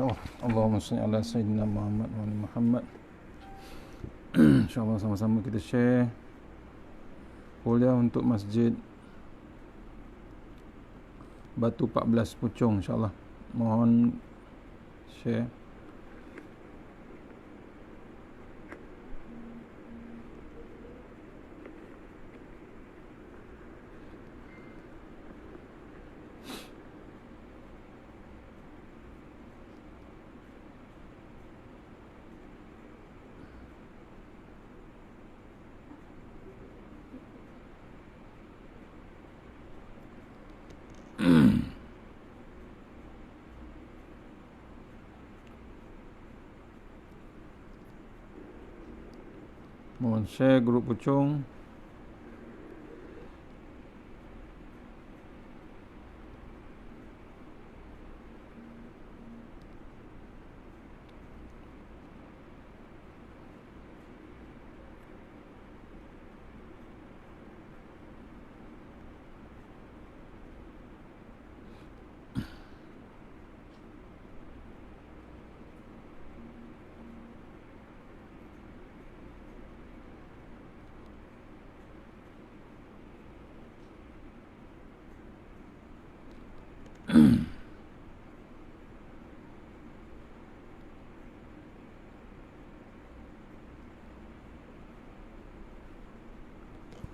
InsyaAllah. Allahumma salli ala Sayyidina Muhammad wa ali Muhammad. InsyaAllah sama-sama kita share kuliah untuk Masjid Batu 14 Puchong, insyaAllah. Mohon share. Mohon share grup Puchong.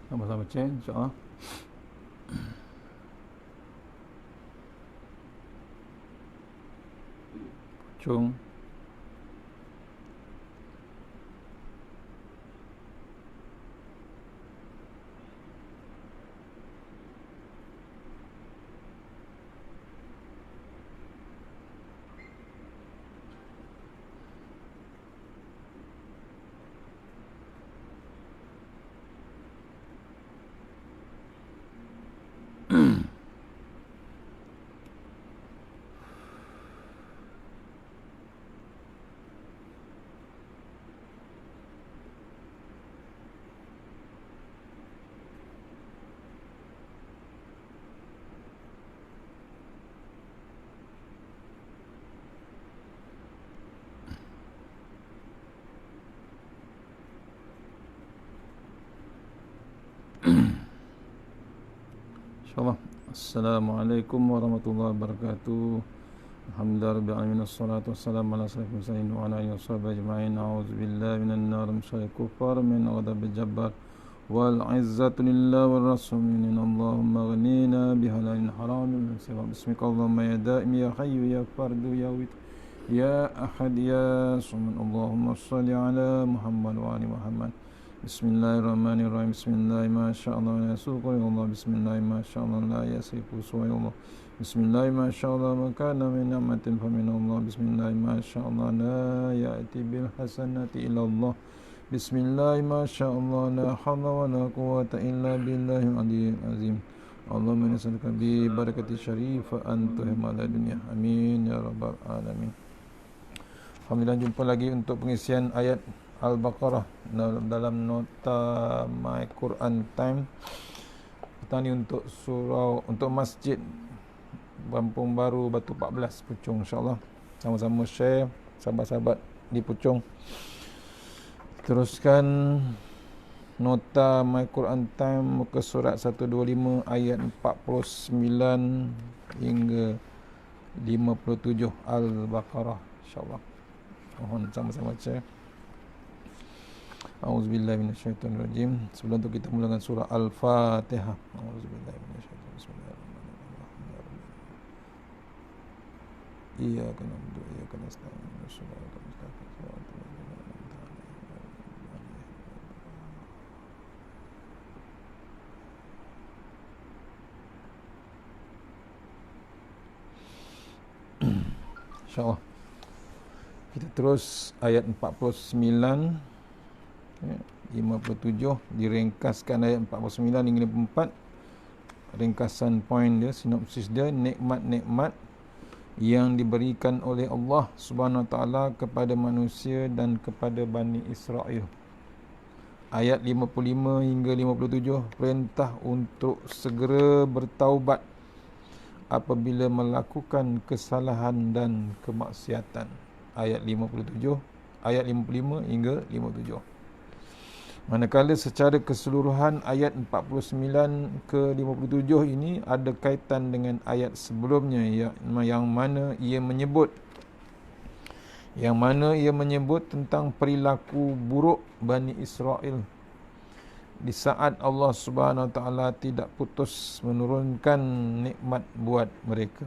Sama-sama cek, insyaAllah. Puchong. InsyaAllah. Assalamualaikum warahmatullahi wabarakatuh. Alhamdulillah rabbil alamin, wassalatu wassalamu ala asyrafil mursalin wa ala alihi washabihi ajma'in. A'udzubillahi minan nar min syarril kuffar min ghadabil jabbar wal 'izzatu lillahi war rasul. Allahumma ghnina bihalalin haramin min sirab. Bismikallahumma ya da'im ya hayyu ya fardu ya wit ya ahad ya samad. Allahumma shalli ala Muhammad wa ali Muhammad. Bismillahirrahmanirrahim. Bismillah ma sya'allah la yasuqu Allah. Bismillah ma sya'allah la yasifu su'allah. Bismillah ma sya'allah ma kana min ni'matin fa min Allah. Bismillah ma sya'allah la ya'ti bil hasanati illa Allah. Bismillah ma sya'allah la hawla wa la quwwata illa billahil aliyyil azim. Allahumma nas'aluka bi barakati syarifah an tuhmal dunya. Amin ya rabbal alamin. Alhamdulillah, jumpa lagi untuk pengisian ayat Al-Baqarah dalam nota My Quran Time. Petang ni untuk surau, untuk Masjid Kampung Baru Batu 14 Puchong, insyaAllah. Sama-sama share sahabat-sahabat di Puchong. Teruskan nota My Quran Time muka surat 125 ayat 49 hingga 57 Al-Baqarah, insyaAllah. Mohon sama-sama share. A'udzubillahi minasyaitonirrajim. Sebelum tu kita mulakan surah Al-Fatihah. A'udzubillahi minasyaitonirrajim. Bismillahirrahmanirrahim. Iyyaka na'budu wa iyyaka nasta'in. Shiratal mustaqim. Shiratal ladzina an'amta 'alaihim. InsyaAllah. Kita terus ayat 49 57, diringkaskan ayat 49 hingga 54. Ringkasan poin dia, sinopsis dia, nikmat-nikmat yang diberikan oleh Allah Subhanahu Wa Taala kepada manusia dan kepada Bani Israel. Ayat 55 hingga 57, perintah untuk segera bertaubat. apabila melakukan kesalahan dan kemaksiatan. Ayat 57, ayat 55 hingga 57. Manakala secara keseluruhan ayat 49 ke 57 ini ada kaitan dengan ayat sebelumnya yang mana ia menyebut tentang perilaku buruk Bani Israel di saat Allah Subhanahu Wa Taala tidak putus menurunkan nikmat buat mereka.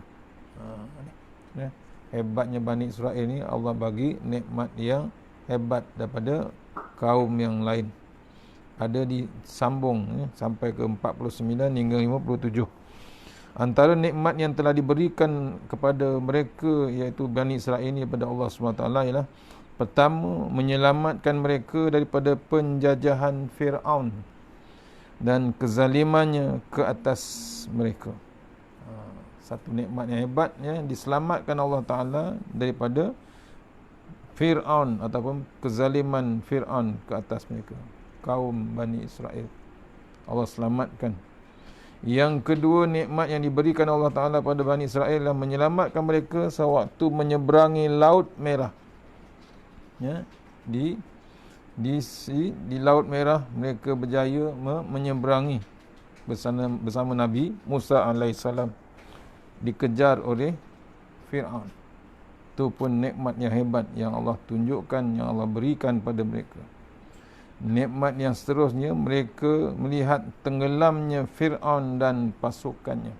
Hebatnya Bani Israel ni, Allah bagi nikmat yang hebat daripada kaum yang lain. Ada disambung sampai ke 49 hingga 57. Antara nikmat yang telah diberikan kepada mereka, iaitu Bani Israel ini, daripada Allah SWT ialah pertama, menyelamatkan mereka daripada penjajahan Fir'aun dan kezalimannya ke atas mereka. Satu nikmat yang hebat, diselamatkan Allah Ta'ala daripada Fir'aun ataupun kezaliman Fir'aun ke atas mereka, kaum Bani Israel. Allah selamatkan. Yang kedua, nikmat yang diberikan Allah Ta'ala pada Bani Israel adalah menyelamatkan mereka sewaktu menyeberangi Laut Merah. Di Laut Merah mereka berjaya menyeberangi bersama Nabi Musa alaihissalam, dikejar oleh Fir'aun. Itu pun nikmat yang hebat yang Allah tunjukkan, yang Allah berikan pada mereka. Nikmat yang seterusnya, mereka melihat tenggelamnya Fir'aun dan pasukannya.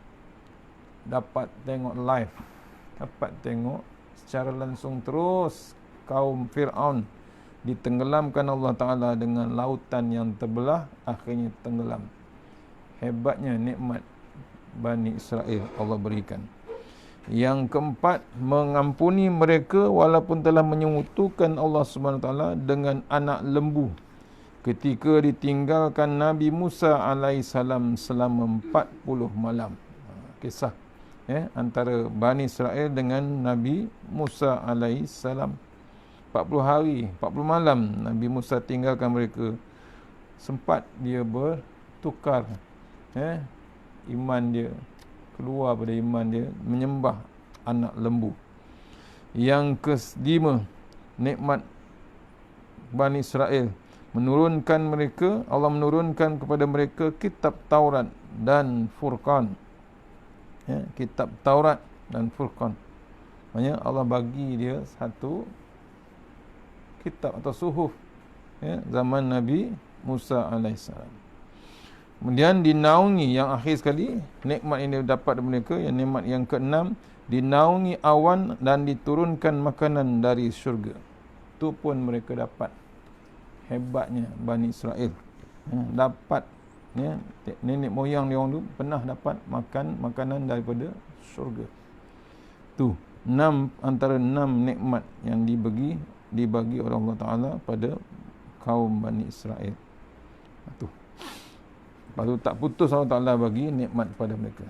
Dapat tengok live, dapat tengok secara langsung terus kaum Fir'aun ditenggelamkan Allah Ta'ala dengan lautan yang terbelah, akhirnya tenggelam. Hebatnya nikmat Bani Israel Allah berikan. Yang keempat, mengampuni mereka walaupun telah menyekutukan Allah Subhanahu Wa Taala dengan anak lembu ketika ditinggalkan Nabi Musa alaihissalam selama 40 malam. Kisah antara Bani Israel dengan Nabi Musa alaihissalam. 40 hari, 40 malam Nabi Musa tinggalkan mereka. Sempat dia bertukar iman dia, keluar pada iman dia, menyembah anak lembu. Yang kelima, nikmat Bani Israel, Allah menurunkan kepada mereka kitab Taurat dan Furqan. Kitab Taurat dan Furqan. Maksudnya Allah bagi dia satu kitab atau suhuf zaman Nabi Musa alaihissalam. Kemudian dinaungi, yang akhir sekali, nikmat ini dapat dari mereka, yang nikmat yang keenam, dinaungi awan dan diturunkan makanan dari syurga. Itu pun mereka dapat. Hebatnya Bani Israel, dapat, nenek moyang dia orang tu pernah dapat makan makanan daripada syurga. Tu antara 6 nikmat yang dibagi oleh Allah Ta'ala pada kaum Bani Israel. Tu. Lepas tu tak putus Allah Ta'ala bagi nikmat pada mereka.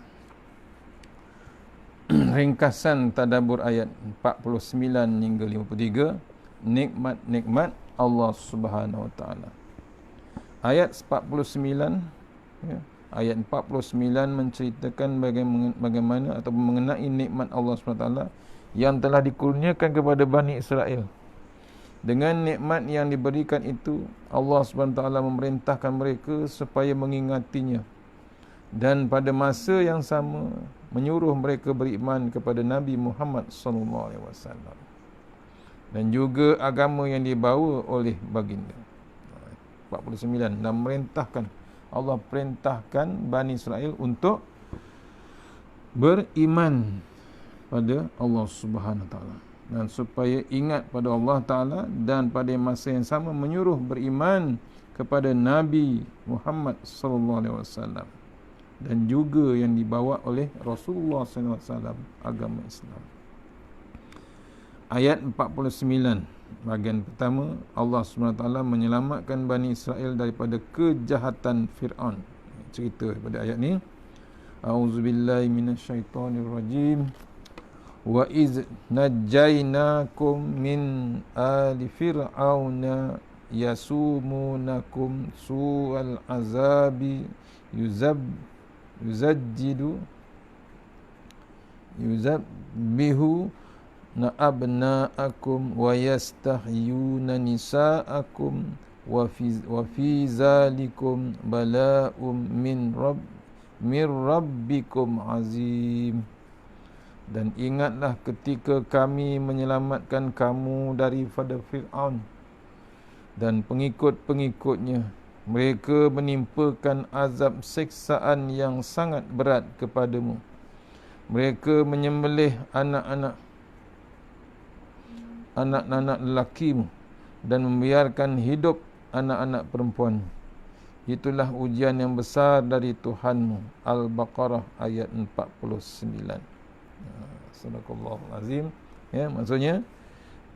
Ringkasan tadabbur ayat 49 hingga 53, nikmat-nikmat Allah Subhanahu Wa Taala. Ayat 49, ayat 49 menceritakan bagaimana ataupun mengenai nikmat Allah Subhanahu Wa Taala yang telah dikurniakan kepada Bani Israel. Dengan nikmat yang diberikan itu, Allah Subhanahu Wa Taala memerintahkan mereka supaya mengingatinya, dan pada masa yang sama menyuruh mereka beriman kepada Nabi Muhammad sallallahu alaihi wasallam dan juga agama yang dibawa oleh baginda. 49, dan Allah perintahkan Bani Israel untuk beriman pada Allah Subhanahu Wa Taala, dan supaya ingat pada Allah Ta'ala, dan pada masa yang sama menyuruh beriman kepada Nabi Muhammad SAW dan juga yang dibawa oleh Rasulullah SAW, agama Islam. Ayat 49, bahagian pertama, Allah SWT menyelamatkan Bani Israel daripada kejahatan Fir'aun. Cerita daripada ayat ni. A'udzubillahi minasyaitonirrajim. Wa iz najjaynakum min ali fir'auna yasumunakum su'al azabi yuzajjidu yuzabbihu abna'akum wa yastahyuna nisa'akum wa fi zalikum bala'um min rabbikum azim. Dan ingatlah ketika kami menyelamatkan kamu daripada Fir'aun dan pengikut-pengikutnya. Mereka menimpakan azab siksaan yang sangat berat kepadamu. Mereka menyembelih anak-anak lelakimu dan membiarkan hidup anak-anak perempuan. Itulah ujian yang besar dari Tuhanmu. Al-Baqarah ayat 49. Sadaqallahul azim. Ya, maksudnya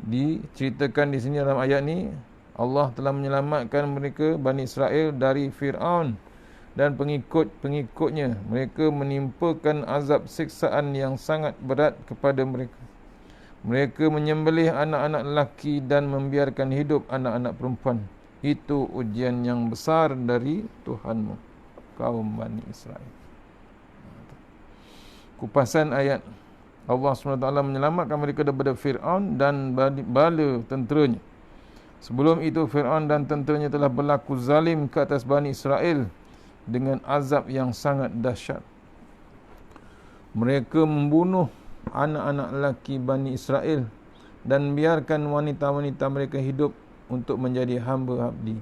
diceritakan di sini dalam ayat ni Allah telah menyelamatkan mereka Bani Israel dari Fir'aun dan pengikut-pengikutnya. Mereka menimpakan azab siksaan yang sangat berat kepada mereka. Mereka menyembelih anak-anak lelaki dan membiarkan hidup anak-anak perempuan. Itu ujian yang besar dari Tuhanmu, kaum Bani Israel. Kupasan ayat. Allah SWT menyelamatkan mereka daripada Fir'aun dan bala tenteranya. Sebelum itu Fir'aun dan tenteranya telah berlaku zalim ke atas Bani Israel dengan azab yang sangat dahsyat. Mereka membunuh anak-anak lelaki Bani Israel dan biarkan wanita-wanita mereka hidup untuk menjadi hamba abdi.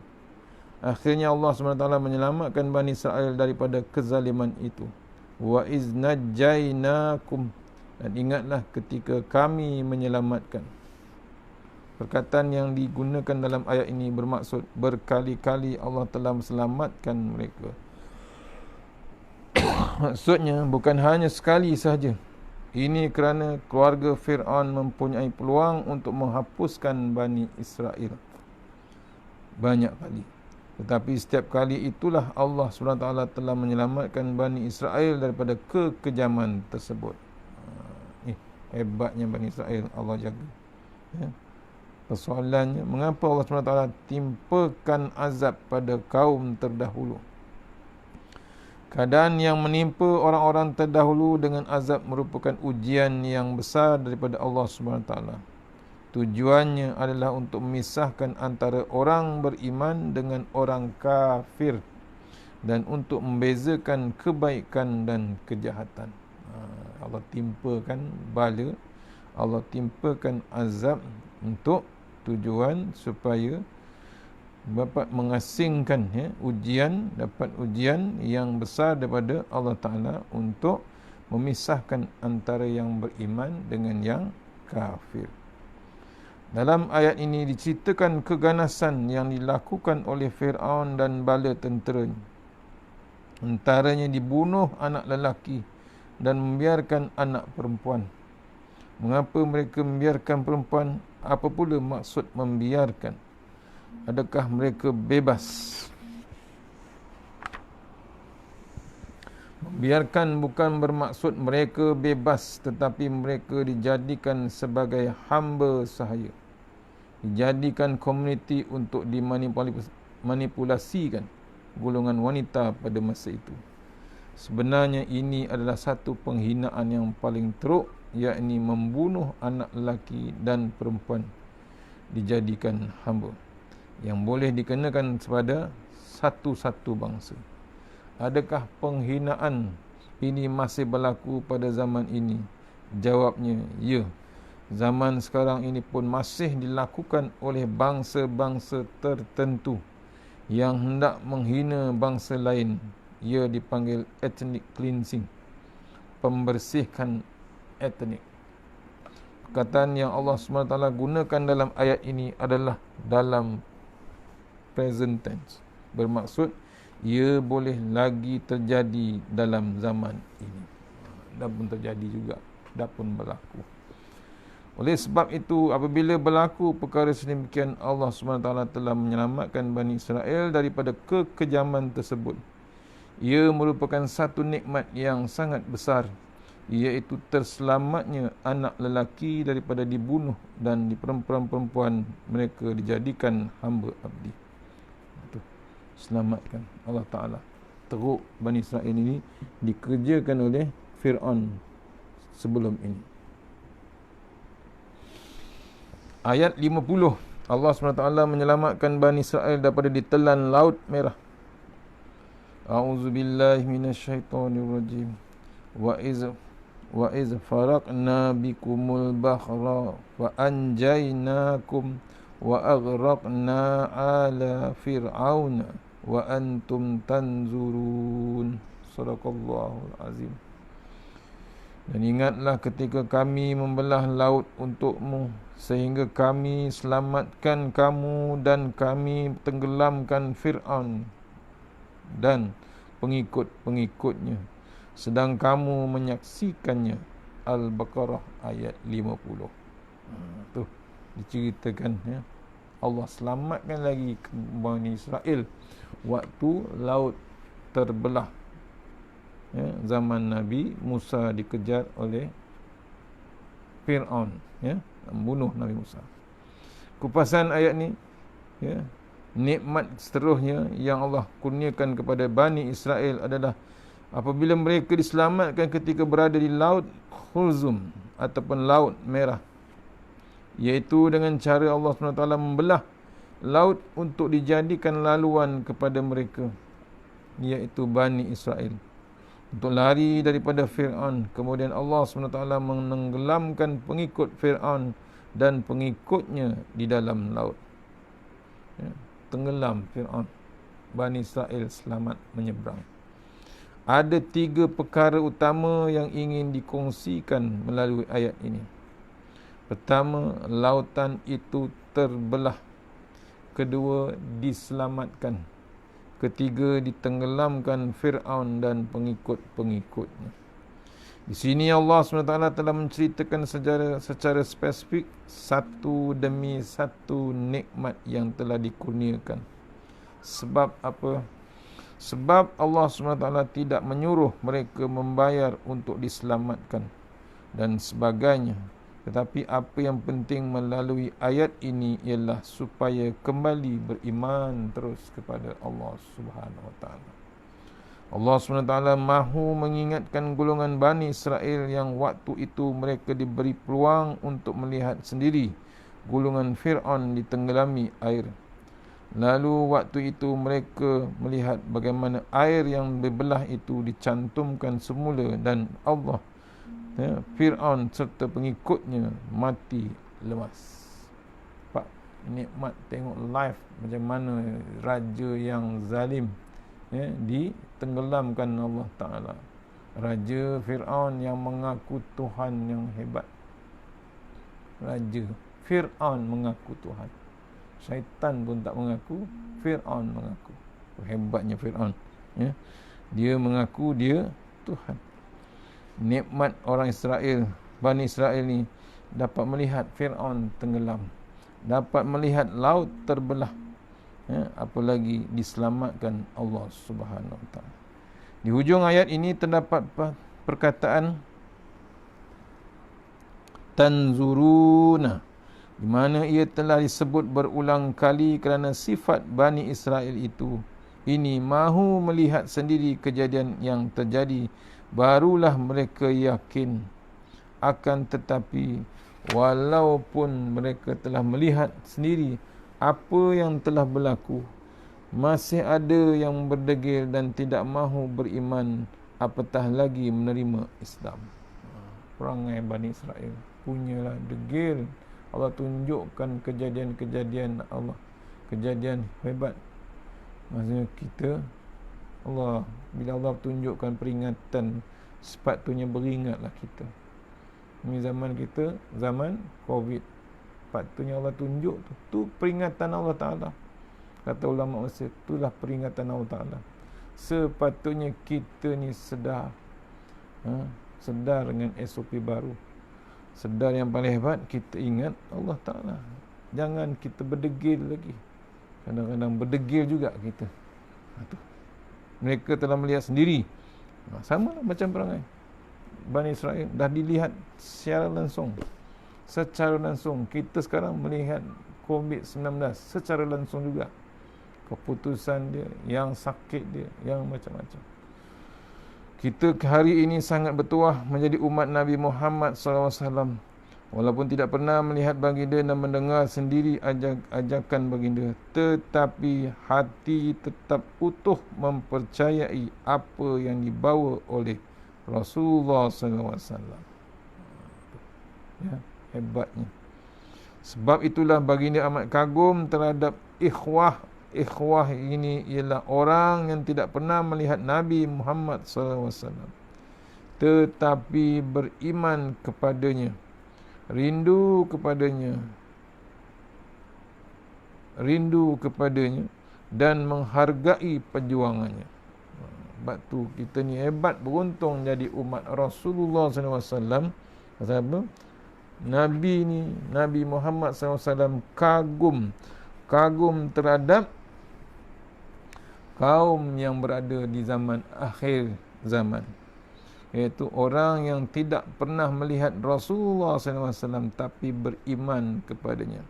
Akhirnya Allah SWT menyelamatkan Bani Israel daripada kezaliman itu. Wa iznajjainakum, dan ingatlah ketika kami menyelamatkan. Perkataan yang digunakan dalam ayat ini bermaksud berkali-kali Allah telah selamatkan mereka. Maksudnya bukan hanya sekali sahaja. Ini kerana keluarga Fir'aun mempunyai peluang untuk menghapuskan Bani Israel banyak kali. Tetapi setiap kali itulah Allah SWT telah menyelamatkan Bani Israel daripada kekejaman tersebut. Hebatnya Bani Israel, Allah jaga. Ya. Persoalannya, mengapa Allah SWT timpakan azab pada kaum terdahulu? Keadaan yang menimpa orang-orang terdahulu dengan azab merupakan ujian yang besar daripada Allah SWT. Tujuannya adalah untuk memisahkan antara orang beriman dengan orang kafir dan untuk membezakan kebaikan dan kejahatan. Allah timpakan bala, Allah timpakan azab untuk tujuan supaya dapat mengasingkan, dapat ujian yang besar daripada Allah Ta'ala untuk memisahkan antara yang beriman dengan yang kafir. Dalam ayat ini diceritakan keganasan yang dilakukan oleh Fir'aun dan bala tenteranya. Antaranya dibunuh anak lelaki dan membiarkan anak perempuan. Mengapa mereka membiarkan perempuan? Apa pula maksud membiarkan? Adakah mereka bebas? Membiarkan bukan bermaksud mereka bebas, tetapi mereka dijadikan sebagai hamba sahaya. Dijadikan komuniti untuk dimanipulasikan golongan wanita pada masa itu. Sebenarnya ini adalah satu penghinaan yang paling teruk, yakni membunuh anak lelaki dan perempuan dijadikan hamba, yang boleh dikenakan kepada satu-satu bangsa. Adakah penghinaan ini masih berlaku pada zaman ini? Jawabnya, ya. Zaman sekarang ini pun masih dilakukan oleh bangsa-bangsa tertentu yang hendak menghina bangsa lain. Ia dipanggil ethnic cleansing, pembersihkan etnik. Perkataan yang Allah SWT gunakan dalam ayat ini adalah dalam present tense, bermaksud ia boleh lagi terjadi dalam zaman ini. Dah pun terjadi juga, dah pun berlaku. Oleh sebab itu, apabila berlaku perkara sedemikian, Allah SWT telah menyelamatkan Bani Israel daripada kekejaman tersebut. Ia merupakan satu nikmat yang sangat besar, iaitu terselamatnya anak lelaki daripada dibunuh dan di perempuan-perempuan mereka dijadikan hamba abdi. Selamatkan Allah Ta'ala. Teruk Bani Israel ini dikerjakan oleh Fir'aun sebelum ini. Ayat 50, Allah SWT menyelamatkan Bani Israel daripada ditelan Laut Merah. A'udzubillahi minasyaitonirrajim. Wa iz faraqna bikumul bahra wa anjaynakum wa aghraqna ala fir'auna wa antum tanzurun. Sadaqallahul azim. Dan ingatlah ketika kami membelah laut untukmu sehingga kami selamatkan kamu dan kami tenggelamkan Fir'aun dan pengikut-pengikutnya sedang kamu menyaksikannya. Al-Baqarah ayat 50. Tu diceritakan, ya, Allah selamatkan lagi Bani Israel waktu laut terbelah, ya, zaman Nabi Musa dikejar oleh Fir'aun, ya, membunuh Nabi Musa. Kupasan ayat ni, ya, nikmat seterusnya yang Allah kurniakan kepada Bani Israel adalah apabila mereka diselamatkan ketika berada di Laut Khulzum ataupun Laut Merah, iaitu dengan cara Allah SWT membelah laut untuk dijadikan laluan kepada mereka, iaitu Bani Israel, untuk lari daripada Fir'aun. Kemudian Allah SWT menenggelamkan pengikut Fir'aun dan pengikutnya di dalam laut, ya, tenggelam Fir'aun. Bani Israel selamat menyeberang. Ada 3 perkara utama yang ingin dikongsikan melalui ayat ini. Pertama, lautan itu terbelah. Kedua, diselamatkan. Ketiga, ditenggelamkan Fir'aun dan pengikut-pengikutnya. Di sini Allah SWT telah menceritakan secara spesifik satu demi satu nikmat yang telah dikurniakan. Sebab apa? Sebab Allah SWT tidak menyuruh mereka membayar untuk diselamatkan dan sebagainya. Tetapi apa yang penting melalui ayat ini ialah supaya kembali beriman terus kepada Allah SWT. Allah SWT mahu mengingatkan golongan Bani Israel yang waktu itu mereka diberi peluang untuk melihat sendiri golongan Fir'aun ditenggelami air. Lalu waktu itu mereka melihat bagaimana air yang berbelah itu dicantumkan semula dan Allah, ya, Fir'aun serta pengikutnya mati lemas. Pak, nikmat tengok live macam mana raja yang zalim, ya, ditenggelamkan Allah Ta'ala. Raja Fir'aun yang mengaku Tuhan yang hebat. Raja Fir'aun mengaku Tuhan. Syaitan pun tak mengaku, Fir'aun mengaku. Hebatnya Fir'aun, ya. Dia mengaku dia Tuhan. Nikmat orang Israel, Bani Israel ni dapat melihat Fir'aun tenggelam, dapat melihat laut terbelah, ya, apalagi diselamatkan Allah Subhanahu Wa Taala. Di hujung ayat ini terdapat perkataan tanzuruna, di mana ia telah disebut berulang kali kerana sifat Bani Israel itu ini mahu melihat sendiri kejadian yang terjadi, barulah mereka yakin. Akan tetapi walaupun mereka telah melihat sendiri apa yang telah berlaku, masih ada yang berdegil dan tidak mahu beriman, apatah lagi menerima Islam. Perangai Bani Israel punyalah degil. Allah tunjukkan kejadian-kejadian Allah, kejadian hebat. Maksudnya kita, Allah, bila Allah tunjukkan peringatan, sepatutnya beringatlah kita. Ini zaman kita, zaman Covid, sepatutnya Allah tunjuk tu peringatan Allah Ta'ala. Kata ulama Mesir, itulah peringatan Allah Ta'ala. Sepatutnya kita ni sedar, sedar dengan SOP baru. Sedar yang paling hebat, kita ingat Allah Ta'ala. Jangan kita berdegil lagi. Kadang-kadang berdegil juga kita. Mereka telah melihat sendiri. Sama lah macam perangai Bani Israel. Dah dilihat secara langsung. Secara langsung. Kita sekarang melihat COVID-19 secara langsung juga. Keputusan dia, yang sakit dia, yang macam-macam. Kita hari ini sangat bertuah menjadi umat Nabi Muhammad SAW. Walaupun tidak pernah melihat baginda dan mendengar sendiri ajakan baginda, tetapi hati tetap utuh mempercayai apa yang dibawa oleh Rasulullah SAW. Ya, hebatnya. Sebab itulah baginda amat kagum terhadap ikhwah. Ikhwah ini ialah orang yang tidak pernah melihat Nabi Muhammad SAW, tetapi beriman kepadanya, rindu kepadanya dan menghargai perjuangannya. Sebab tu kita ni hebat, beruntung jadi umat Rasulullah SAW. Pasal apa? Nabi ni, Nabi Muhammad SAW kagum terhadap kaum yang berada di zaman akhir zaman, iaitu orang yang tidak pernah melihat Rasulullah SAW tapi beriman kepadanya,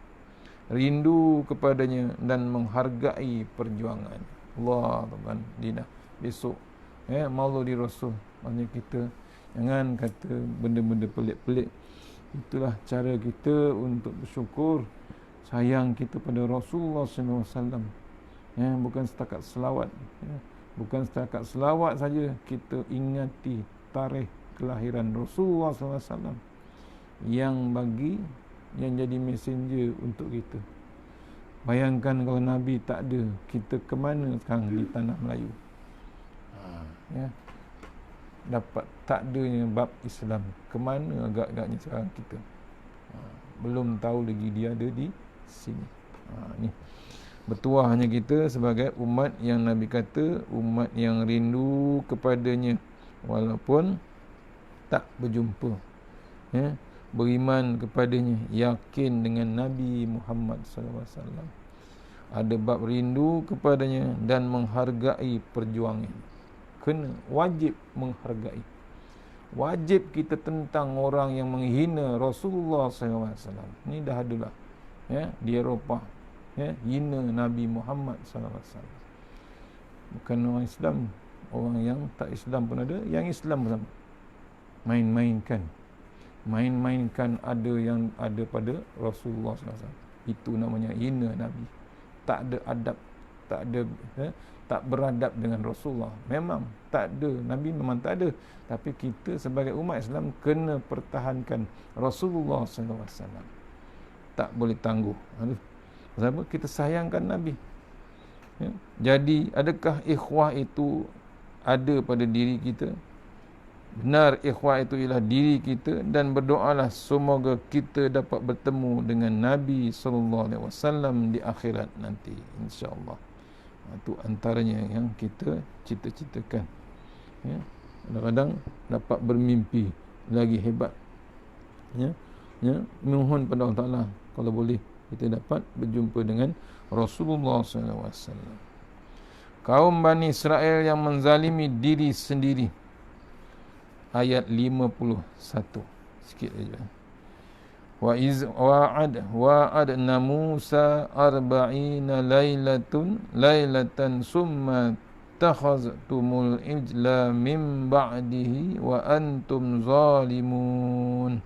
rindu kepadanya dan menghargai perjuangan. Allah Tuhan Dina besok Mauludi Rasul. Maknanya kita jangan kata benda-benda pelik-pelik. Itulah cara kita untuk bersyukur, sayang kita pada Rasulullah SAW. Bukan setakat selawat. Bukan setakat selawat saja, kita ingati tarikh kelahiran Rasulullah SAW yang jadi messenger untuk kita. Bayangkan kalau Nabi tak ada, kita ke mana sekarang di tanah Melayu? Dapat tak adanya bab Islam, ke mana agak-agaknya sekarang kita? Belum tahu lagi dia ada di sini. Ni bertuahnya kita sebagai umat yang Nabi kata umat yang rindu kepadanya walaupun tak berjumpa, beriman kepadanya, yakin dengan Nabi Muhammad SAW, ada bab rindu kepadanya dan menghargai perjuangan. Kena wajib menghargai. Wajib kita tentang orang yang menghina Rasulullah SAW. Ni dah adalah di Eropah, hina Nabi Muhammad SAW. Bukan orang Islam, orang yang tak Islam pun ada, yang Islam pun sama. Main-mainkan ada yang ada pada Rasulullah SAW. Itu namanya hina Nabi. Tak ada adab, tak beradab dengan Rasulullah. Memang tak ada, Nabi memang tak ada. Tapi kita sebagai umat Islam kena pertahankan Rasulullah SAW. Tak boleh tangguh. Sebab kita sayangkan Nabi. Jadi adakah ikhwah itu ada pada diri kita? Benar, ikhwah itu ialah diri kita, dan berdoalah semoga kita dapat bertemu dengan Nabi SAW di akhirat nanti, insya-Allah. Itu antaranya yang kita cita-citakan. Kadang-kadang dapat bermimpi lagi hebat. Mohon pada Allah Ta'ala kalau boleh kita dapat berjumpa dengan Rasulullah SAW. Kaum Bani Israel yang menzalimi diri sendiri. Ayat 51. Sikit saja. Wa'adna Musa 40 lailatan summa takhaztumul ijla min ba'dihi wa antum zalimun.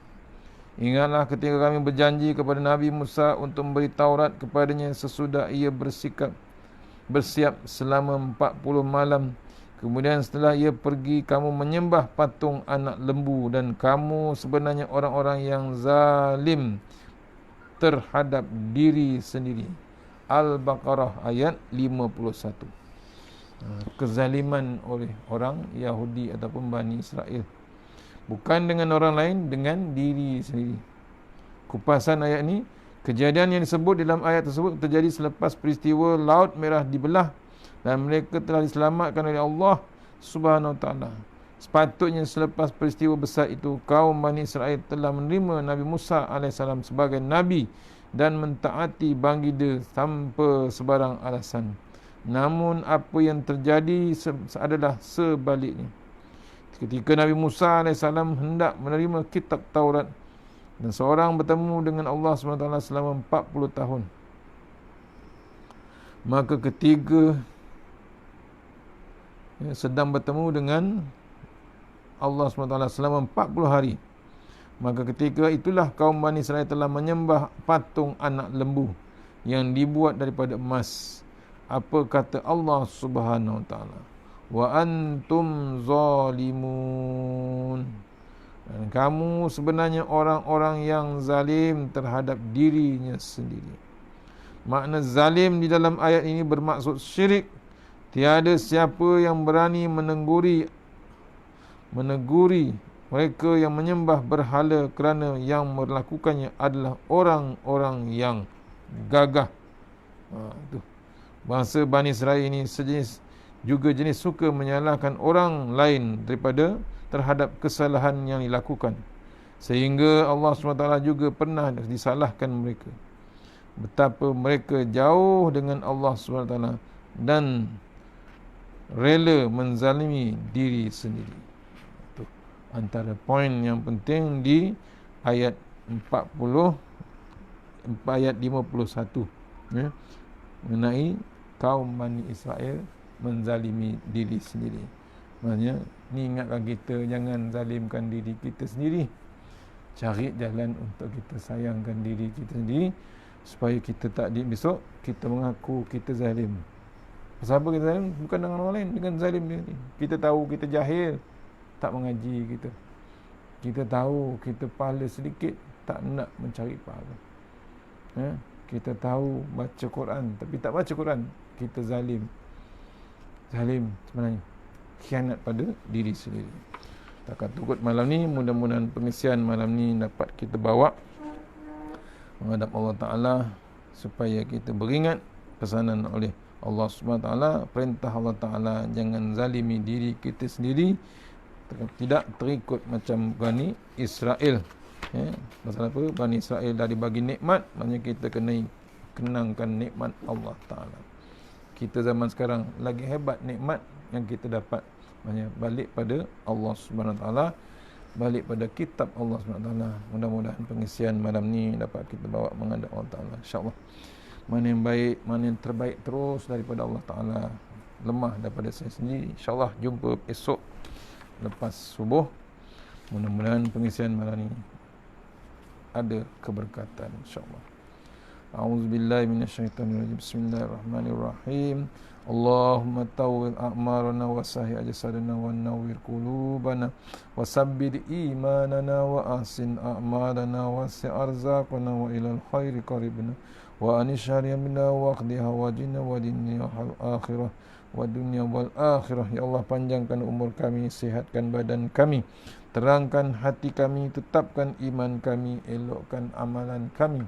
Ingatlah ketika kami berjanji kepada Nabi Musa untuk memberi Taurat kepadanya sesudah ia bersiap selama 40 malam. Kemudian setelah ia pergi, kamu menyembah patung anak lembu, dan kamu sebenarnya orang-orang yang zalim terhadap diri sendiri. Al-Baqarah ayat 51. Kezaliman oleh orang Yahudi ataupun Bani Israel. Bukan dengan orang lain, dengan diri sendiri. Kupasan ayat ini, kejadian yang disebut dalam ayat tersebut terjadi selepas peristiwa Laut Merah dibelah dan mereka telah diselamatkan oleh Allah Subhanahu Wa Taala. Sepatutnya selepas peristiwa besar itu, kaum Bani Israel telah menerima Nabi Musa AS sebagai Nabi dan mentaati baginda tanpa sebarang alasan. Namun apa yang terjadi adalah sebaliknya. Ketika Nabi Musa AS hendak menerima kitab Taurat dan seorang bertemu dengan Allah SWT selama 40 tahun, maka ketiga sedang bertemu dengan Allah SWT selama 40 hari. Maka ketika itulah kaum Bani Israel telah menyembah patung anak lembu yang dibuat daripada emas. Apa kata Allah Subhanahu Wa Taala? Wa antum zalimun. Dan kamu sebenarnya orang-orang yang zalim terhadap dirinya sendiri. Makna zalim di dalam ayat ini bermaksud syirik. Tiada siapa yang berani meneguri mereka yang menyembah berhala, kerana yang melakukannya adalah orang-orang yang gagah. Itu. Bangsa Bani Israel ini juga jenis suka menyalahkan orang lain daripada terhadap kesalahan yang dilakukan. Sehingga Allah SWT juga pernah disalahkan mereka. Betapa mereka jauh dengan Allah SWT dan rela menzalimi diri sendiri. Itu antara poin yang penting di ayat 51 ya, mengenai kaum Bani Israel menzalimi diri sendiri. Maksudnya ni ingatkan kita jangan zalimkan diri kita sendiri. Cari jalan untuk kita sayangkan diri kita sendiri, supaya kita tak besok kita mengaku kita zalim. Pasal apa kita zalim? Bukan dengan orang lain, dengan zalim diri. Kita tahu kita jahil, tak mengaji kita. Kita tahu kita pahala sedikit, tak nak mencari pahala. Kita tahu baca Quran tapi tak baca Quran, kita zalim. Zalim sebenarnya khianat pada diri sendiri. Takkan tukut malam ni, mudah-mudahan pengisian malam ni dapat kita bawa menghadap Allah Ta'ala, supaya kita beringat pesanan oleh Allah SWT, perintah Allah Ta'ala, jangan zalimi diri kita sendiri, tidak terikut macam Bani Israel. Pasal apa? Bani Israel dah dibagi nikmat, maknanya kita kena kenangkan nikmat Allah Ta'ala. Kita zaman sekarang lagi hebat nikmat yang kita dapat, maknanya balik pada Allah Subhanahu Taala, balik pada kitab Allah Subhanahu Taala. Mudah-mudahan pengisian malam ni dapat kita bawa menghadap Allah Taala, insya-Allah. Mana yang baik, mana yang terbaik terus daripada Allah Taala, lemah daripada saya sendiri. Insya-Allah jumpa esok lepas subuh. Mudah-mudahan pengisian malam ni ada keberkatan, insya-Allah. A'udzubillahi minasyaitonirrajim. Bismillahirrahmanirrahim. Allahumma tawwil a'marana wa sahih ajsadana wa nawwir qulubana wa sabbir imanana wa ahsin a'malana wa si' arzaqana wa ilal khairi qaribna wa anishar yamina wa qdi hawajina wa dunya wal akhirah wa dunya wal akhirah. Ya Allah, panjangkan umur kami, sihatkan badan kami, terangkan hati kami, tetapkan iman kami, elokkan amalan kami,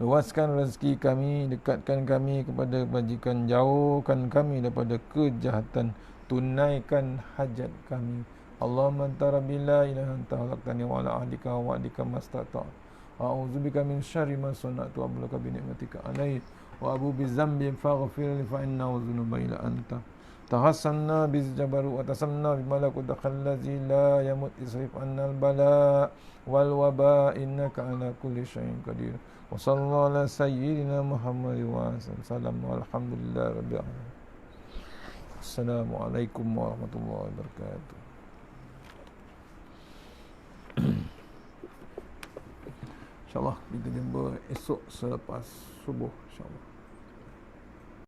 luaskan rezeki kami, dekatkan kami kepada kebajikan, jauhkan kami daripada kejahatan, tunaikan hajat kami. Allahumma anta rabbi la ilaha anta khalaqtani wa ala ahdika wa wa'dika mastata'. A'udzubika min syarri ma sana'tu wa ablaka bi ni'matika alayya wa abu bi dzambi faghfir li fa innahu dzunuba ila anta. Tahassanna biz jabaru wa tasamna bi malakut khallazi la yamut isrif annal bala wal waba innaka ala kulli syai'in qadir. Wa sallallahu ala sayyidina Muhammad wa sallam walhamdulillah rabbil alamin. Assalamualaikum warahmatullahi wabarakatuh. InsyaAllah kita jumpa esok selepas subuh, insyaAllah.